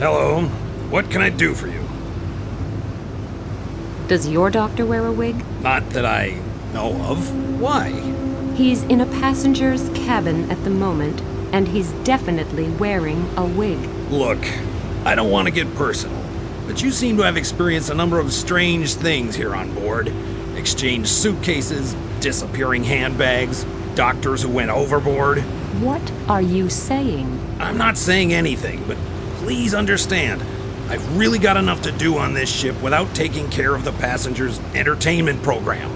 Hello. What can I do for you? Does your doctor wear a wig? Not that I know of. Why? He's in a passenger's cabin at the moment, and he's definitely wearing a wig. Look, I don't want to get personal, but you seem to have experienced a number of strange things here on board. Exchanged suitcases, disappearing handbags, doctors who went overboard. What are you saying? I'm not saying anything, but please understand, I've really got enough to do on this ship without taking care of the passengers' entertainment program.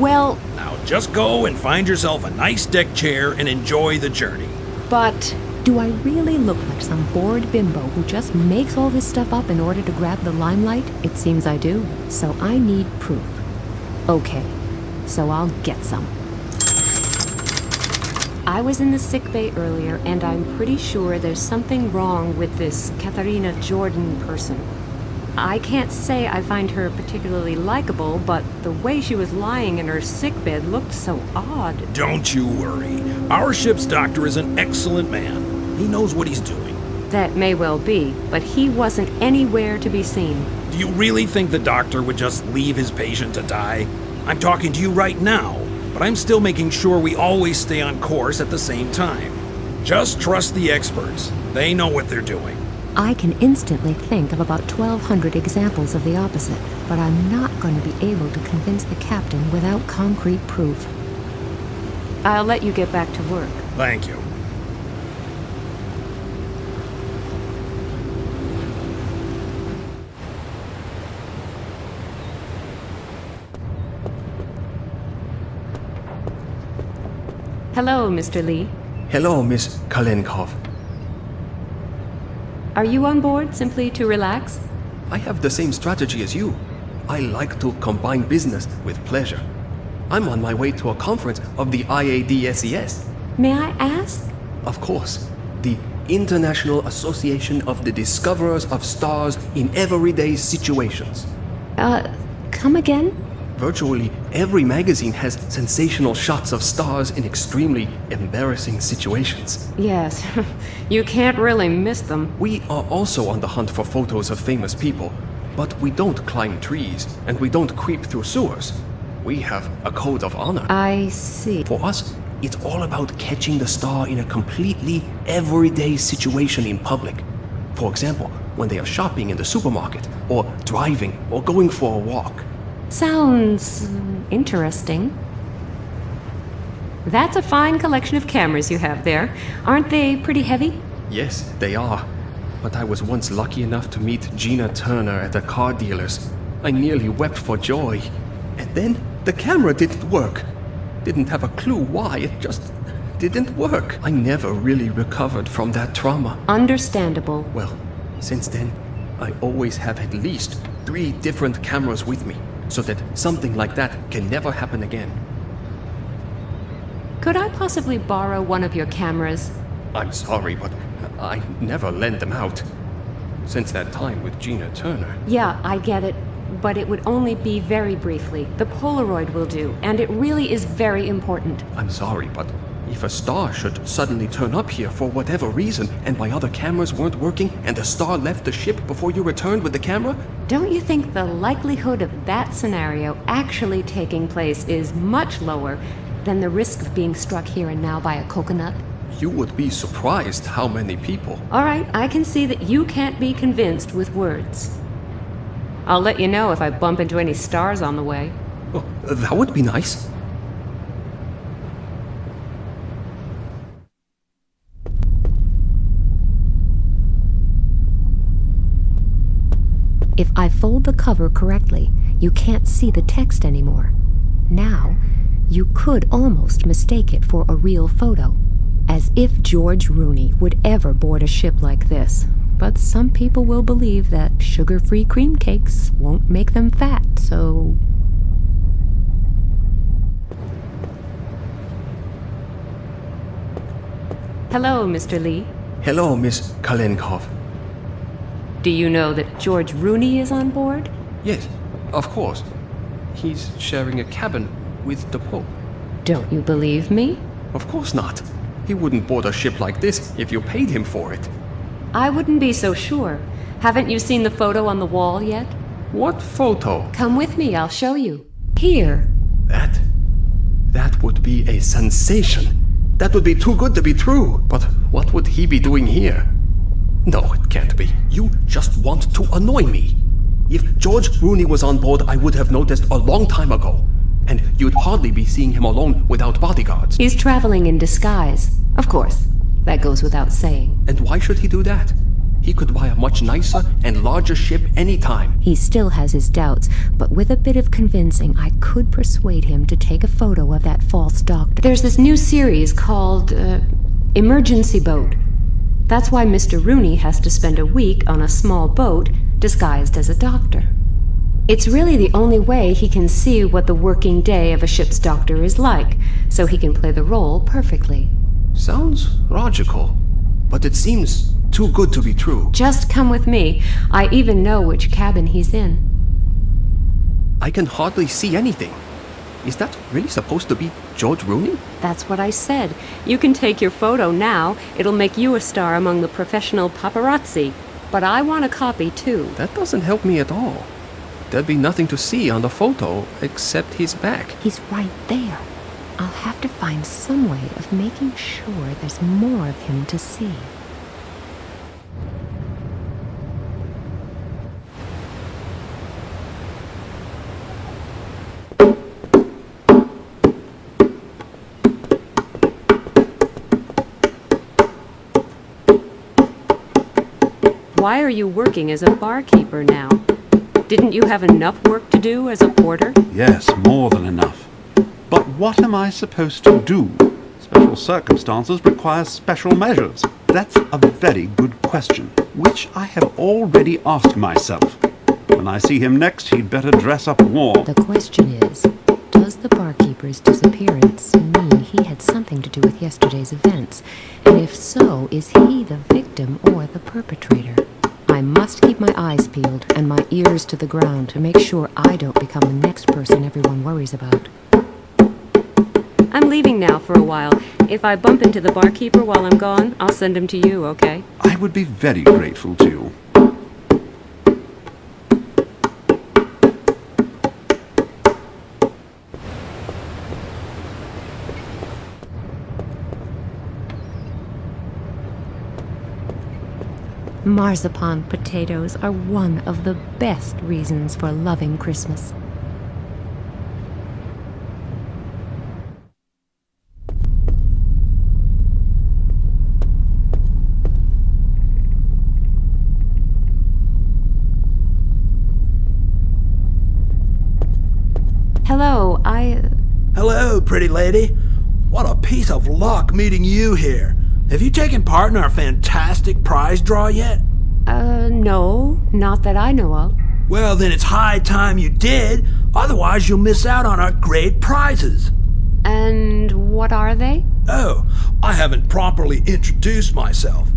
Well... Now just go and find yourself a nice deck chair and enjoy the journey. But... Do I really look like some bored bimbo who just makes all this stuff up in order to grab the limelight? It seems I do. So I need proof. Okay, so I'll get some. I was in the sickbay earlier, and I'm pretty sure there's something wrong with this Katharina Jordan person. I can't say I find her particularly likable, but the way she was lying in her sickbed looked so odd. Don't you worry. Our ship's doctor is an excellent man. He knows what he's doing. That may well be, but he wasn't anywhere to be seen. Do you really think the doctor would just leave his patient to die? I'm talking to you right now, but I'm still making sure we always stay on course at the same time. Just trust the experts. They know what they're doing. I can instantly think of about 1,200 examples of the opposite, but I'm not going to be able to convince the captain without concrete proof. I'll let you get back to work. Thank you. Hello, Mr. Lee. Hello, Miss Kalenkov. Are you on board simply to relax? I have the same strategy as you. I like to combine business with pleasure. I'm on my way to a conference of the IADSES. May I ask? Of course, the International Association of the Discoverers of Stars in Everyday Situations. Come again? Virtually every magazine has sensational shots of stars in extremely embarrassing situations. Yes, you can't really miss them. We are also on the hunt for photos of famous people, but we don't climb trees and we don't creep through sewers. We have a code of honor. I see. For us, it's all about catching the star in a completely everyday situation in public. For example, when they are shopping in the supermarket, or driving, or going for a walk. Sounds interesting. That's a fine collection of cameras you have there. Aren't they pretty heavy? Yes, they are. But I was once lucky enough to meet Gina Turner at a car dealer's. I nearly wept for joy. And then the camera didn't work. Didn't have a clue why, it just didn't work. I never really recovered from that trauma. Understandable. Well, since then, I always have at least 3 different cameras with me, so that something like that can never happen again. Could I possibly borrow one of your cameras? I'm sorry, but I never lend them out. Since that time with Gina Turner. Yeah, I get it. But it would only be very briefly. The Polaroid will do, and it really is very important. I'm sorry, but if a star should suddenly turn up here for whatever reason, and my other cameras weren't working, and the star left the ship before you returned with the camera? Don't you think the likelihood of that scenario actually taking place is much lower than the risk of being struck here and now by a coconut? You would be surprised how many people. All right, I can see that you can't be convinced with words. I'll let you know if I bump into any stars on the way. Oh, that would be nice. If I fold the cover correctly, you can't see the text anymore. Now, you could almost mistake it for a real photo, as if George Rooney would ever board a ship like this. But some people will believe that sugar-free cream cakes won't make them fat, so... Hello, Mr. Lee. Hello, Miss Kalenkov. Do you know that George Rooney is on board? Yes, of course. He's sharing a cabin with the Pope. Don't you believe me? Of course not. He wouldn't board a ship like this if you paid him for it. I wouldn't be so sure. Haven't you seen the photo on the wall yet? What photo? Come with me, I'll show you. Here. That would be a sensation. That would be too good to be true. But what would he be doing here? No, it can't be. You just want to annoy me. If George Rooney was on board, I would have noticed a long time ago. And you'd hardly be seeing him alone without bodyguards. He's traveling in disguise. Of course, that goes without saying. And why should he do that? He could buy a much nicer and larger ship anytime. He still has his doubts, but with a bit of convincing, I could persuade him to take a photo of that false doctor. There's this new series called, Emergency Boat. That's why Mr. Rooney has to spend a week on a small boat disguised as a doctor. It's really the only way he can see what the working day of a ship's doctor is like, so he can play the role perfectly. Sounds logical, but it seems too good to be true. Just come with me. I even know which cabin he's in. I can hardly see anything. Is that really supposed to be George Rooney? That's what I said. You can take your photo now. It'll make you a star among the professional paparazzi. But I want a copy, too. That doesn't help me at all. There'd be nothing to see on the photo except his back. He's right there. I'll have to find some way of making sure there's more of him to see. Why are you working as a barkeeper now? Didn't you have enough work to do as a porter? Yes, more than enough. But what am I supposed to do? Special circumstances require special measures. That's a very good question, which I have already asked myself. When I see him next, he'd better dress up warm. The question is, does the barkeeper's disappearance mean he had something to do with yesterday's events? And if so, is he the victim or the perpetrator? I must keep my eyes peeled and my ears to the ground to make sure I don't become the next person everyone worries about. I'm leaving now for a while. If I bump into the barkeeper while I'm gone, I'll send him to you, okay? I would be very grateful to you. Marzipan potatoes are one of the best reasons for loving Christmas. Hello, Hello, pretty lady. What a piece of luck meeting you here. Have you taken part in our fantastic prize draw yet? No, not that I know of. Well, then it's high time you did. Otherwise, you'll miss out on our great prizes. And what are they? Oh, I haven't properly introduced myself.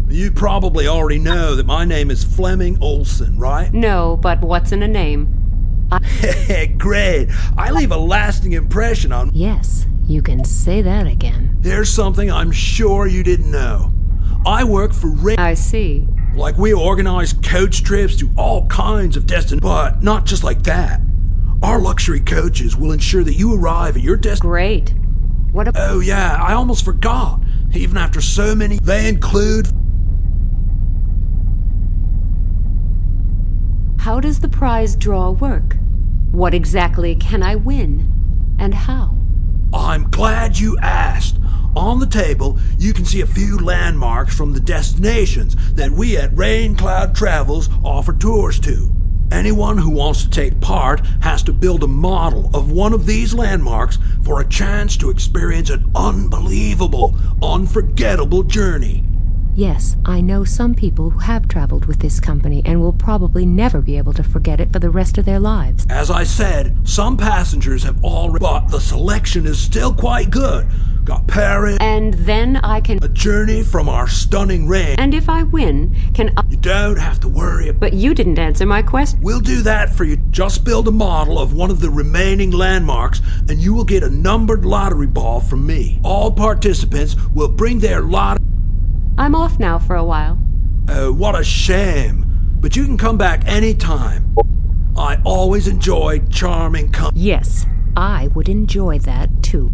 You probably already know that my name is Fleming Olson, right? No, but what's in a name? Great. I leave a lasting impression on... Yes, you can say that again. There's something I'm sure you didn't know. I work for I see. Like, we organize coach trips to all kinds of destinations, but not just like that. Our luxury coaches will ensure that you arrive at your destination. Great. Oh yeah, I almost forgot. Even after so many, they include... How does the prize draw work? What exactly can I win? And how? I'm glad you asked. On the table, you can see a few landmarks from the destinations that we at Rain Cloud Travels offer tours to. Anyone who wants to take part has to build a model of one of these landmarks for a chance to experience an unbelievable, unforgettable journey. Yes, I know some people who have traveled with this company and will probably never be able to forget it for the rest of their lives. As I said, some passengers have already... But the selection is still quite good. Got Paris... And then I can... A journey from our stunning range. And if I win, can I... You don't have to worry about... But you didn't answer my question. We'll do that for you. Just build a model of one of the remaining landmarks, and you will get a numbered lottery ball from me. All participants will bring their lot... I'm off now for a while. Oh, what a shame. but you can come back anytime. I always enjoy charming company. Yes, I would enjoy that too.